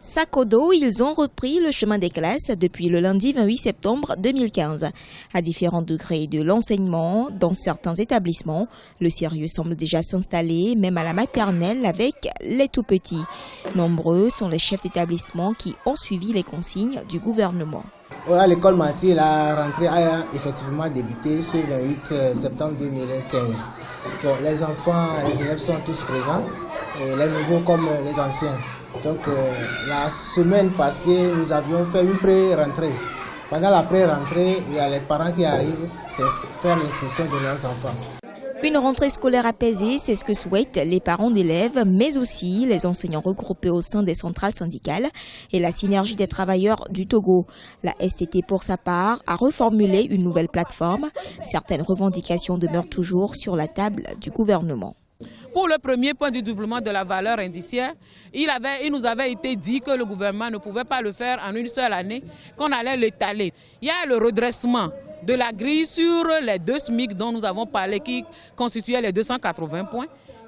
Sac au dos, ils ont repris le chemin des classes depuis le lundi 28 septembre 2015. À différents degrés de l'enseignement, dans certains établissements, le sérieux semble déjà s'installer, même à la maternelle avec les tout-petits. Nombreux sont les chefs d'établissement qui ont suivi les consignes du gouvernement. À l'école Mathieu, la rentrée a effectivement débuté ce 28 septembre 2015. Bon, les enfants, les élèves sont tous présents, et les nouveaux comme les anciens. Donc la semaine passée, nous avions fait une pré-rentrée. Pendant la pré-rentrée, il y a les parents qui arrivent faire l'inscription de leurs enfants. Une rentrée scolaire apaisée, c'est ce que souhaitent les parents d'élèves, mais aussi les enseignants regroupés au sein des centrales syndicales et la synergie des travailleurs du Togo. La STT, pour sa part, a reformulé une nouvelle plateforme. Certaines revendications demeurent toujours sur la table du gouvernement. Pour le premier point du doublement de la valeur indiciaire, il nous avait été dit que le gouvernement ne pouvait pas le faire en une seule année, qu'on allait l'étaler. Il y a le redressement de la grille sur les 2 SMIC dont nous avons parlé, qui constituaient les 280 points,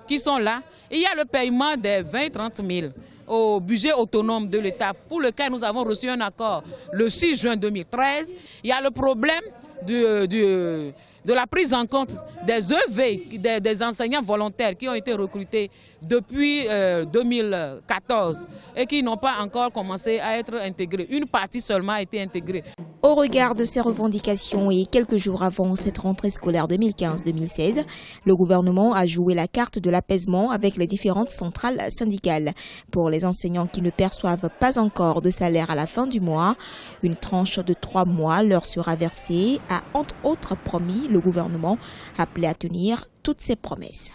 qui sont là. Et il y a le paiement des 20-30 000 au budget autonome de l'État, pour lequel nous avons reçu un accord le 6 juin 2013. Il y a le problème de la prise en compte des EV, des enseignants volontaires qui ont été recrutés depuis 2014 et qui n'ont pas encore commencé à être intégrés. Une partie seulement a été intégrée. Au regard de ces revendications et quelques jours avant cette rentrée scolaire 2015-2016, le gouvernement a joué la carte de l'apaisement avec les différentes centrales syndicales. Pour les enseignants qui ne perçoivent pas encore de salaire à la fin du mois, une tranche de 3 mois leur sera versée, a entre autres promis le gouvernement appelé à tenir toutes ses promesses.